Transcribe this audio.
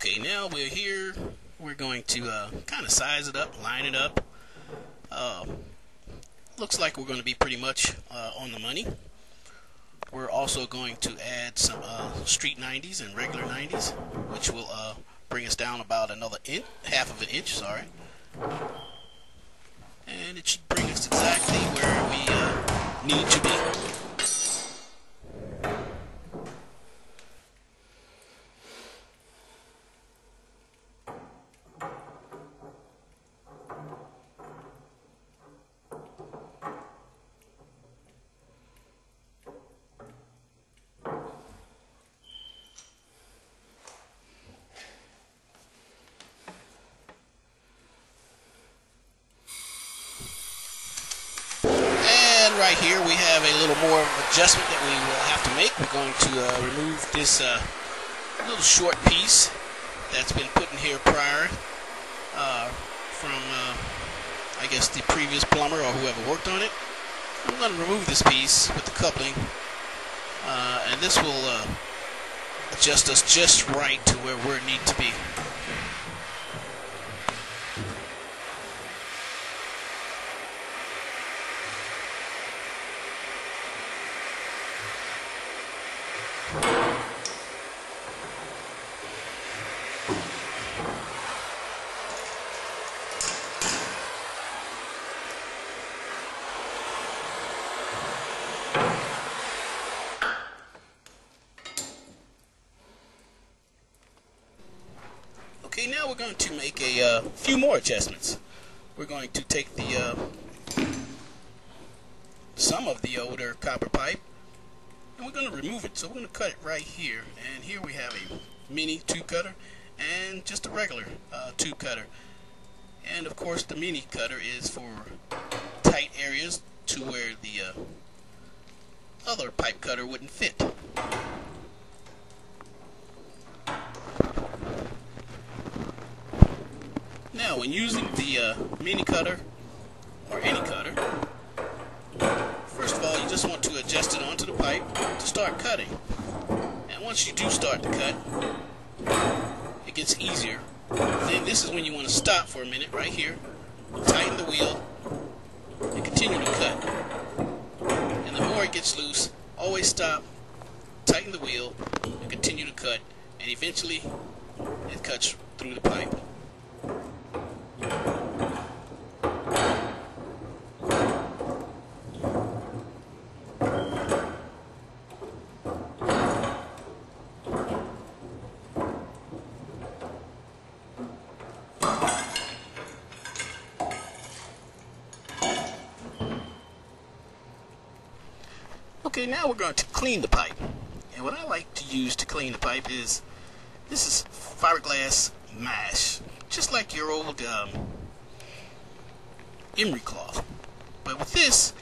Okay, now we're here. We're going to kind of size it up, line it up. Looks like we're going to be pretty much on the money. We're also going to add some street 90s and regular 90s, which will bring us down about another inch, half of an inch, sorry. And it should bring us exactly where we need to be. Right here we have a little more adjustment that we will have to make. We're going to remove this little short piece that's been put in here prior from I guess the previous plumber or whoever worked on it. I'm going to remove this piece with the coupling and this will adjust us just right to where we need to be. Okay, now we're going to make a few more adjustments. We're going to take the some of the older copper pipe and we're going to remove it. So we're going to cut it right here. And here we have a mini tube cutter and just a regular tube cutter. And of course the mini cutter is for tight areas to where the other pipe cutter wouldn't fit. Now, when using the mini cutter or any cutter, first of all, you just want to adjust it onto the pipe to start cutting. And once you do start to cut, it gets easier. Then this is when you want to stop for a minute right here, tighten the wheel, and continue to cut. And the more it gets loose, always stop, tighten the wheel, and continue to cut. And eventually, it cuts through the pipe. Okay, now we're going to clean the pipe. And what I like to use to clean the pipe is, this is fiberglass mash, just like your old emery cloth. But with this,